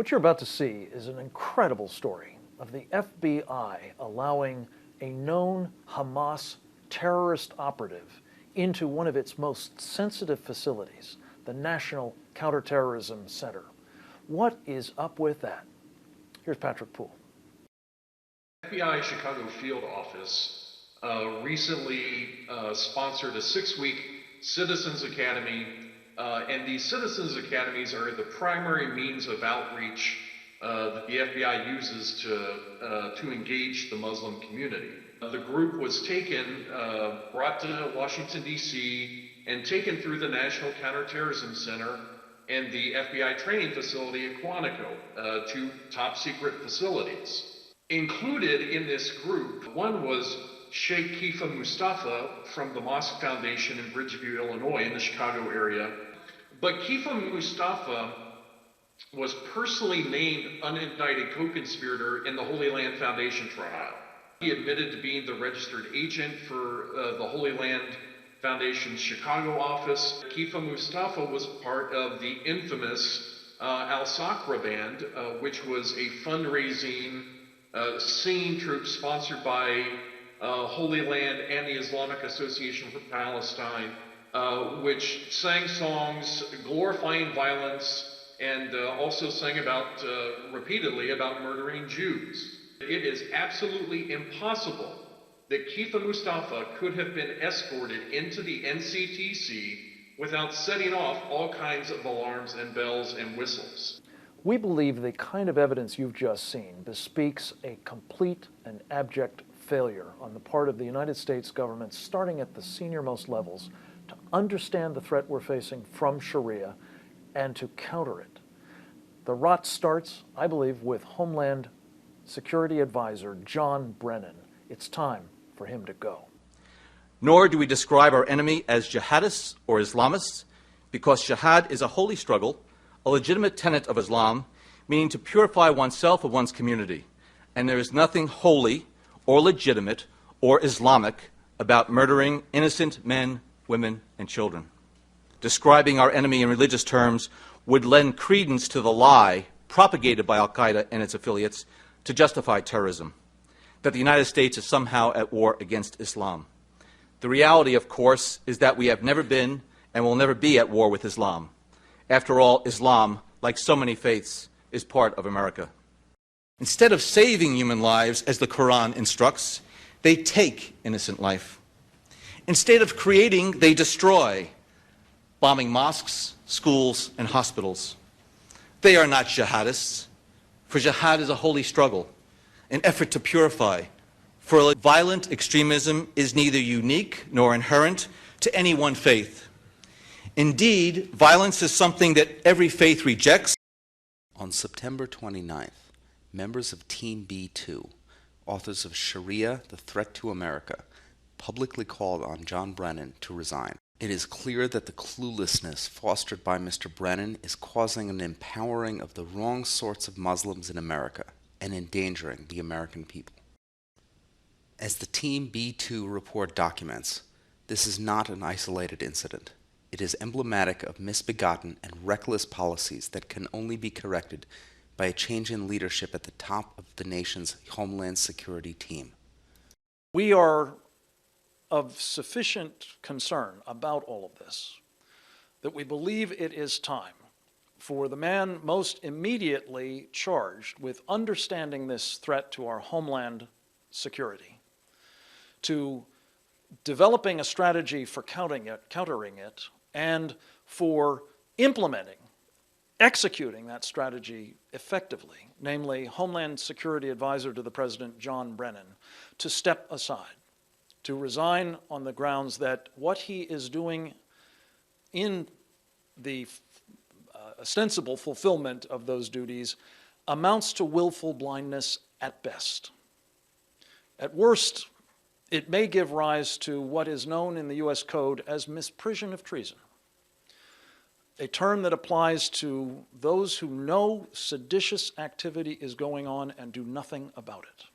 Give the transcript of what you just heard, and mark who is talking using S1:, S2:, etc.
S1: What you're about to see is an incredible story of the FBI allowing a known Hamas terrorist operative into one of its most sensitive facilities, the National Counterterrorism Center. What is up with that? Here's Patrick Poole.
S2: FBI Chicago Field Office recently sponsored a 6-week Citizens Academy, and these Citizens Academies are the primary means of outreach that the FBI uses to engage the Muslim community. The group was taken, brought to Washington, D.C., and taken through the National Counterterrorism Center and the FBI training facility at Quantico, two top secret facilities. Included in this group, one was Sheikh Kifa Mustafa from the Mosque Foundation in Bridgeview, Illinois, in the Chicago area. But Kifa Mustafa was personally named unindicted co-conspirator in the Holy Land Foundation trial. He admitted to being the registered agent for the Holy Land Foundation's Chicago office. Kifa Mustafa was part of the infamous Al-Saqra Band, which was a fundraising singing troupe sponsored by Holy Land and the Islamic Association for Palestine, which sang songs glorifying violence and also sang repeatedly about murdering Jews. It is absolutely impossible that Kifa Mustafa could have been escorted into the NCTC without setting off all kinds of alarms and bells and whistles.
S1: We believe the kind of evidence you've just seen bespeaks a complete and abject failure on the part of the United States government, starting at the senior-most levels, to understand the threat we're facing from Sharia and to counter it. The rot starts, I believe, with Homeland Security Advisor John Brennan. It's time for him to go.
S3: Nor do we describe our enemy as jihadists or Islamists, because jihad is a holy struggle, a legitimate tenet of Islam, meaning to purify oneself or one's community. And there is nothing holy or legitimate or Islamic about murdering innocent men, women, and children. Describing our enemy in religious terms would lend credence to the lie propagated by Al-Qaeda and its affiliates to justify terrorism, that the United States is somehow at war against Islam. The reality, of course, is that we have never been and will never be at war with Islam. After all, Islam, like so many faiths, is part of America. Instead of saving human lives, as the Quran instructs, they take innocent life. Instead of creating, they destroy, bombing mosques, schools, and hospitals. They are not jihadists, for jihad is a holy struggle, an effort to purify. For violent extremism is neither unique nor inherent to any one faith. Indeed, violence is something that every faith rejects.
S4: On September 29th, members of Team B2, authors of Sharia, The Threat to America, publicly called on John Brennan to resign. It is clear that the cluelessness fostered by Mr. Brennan is causing an empowering of the wrong sorts of Muslims in America and endangering the American people. As the Team B2 report documents, this is not an isolated incident. It is emblematic of misbegotten and reckless policies that can only be corrected by a change in leadership at the top of the nation's Homeland Security team.
S1: We are of sufficient concern about all of this that we believe it is time for the man most immediately charged with understanding this threat to our homeland security, to developing a strategy for countering it, and for implementing, executing that strategy effectively, namely Homeland Security Advisor to the President, John Brennan, to step aside, to resign on the grounds that what he is doing in the ostensible fulfillment of those duties amounts to willful blindness at best. At worst, it may give rise to what is known in the U.S. Code as misprision of treason, a term that applies to those who know seditious activity is going on and do nothing about it.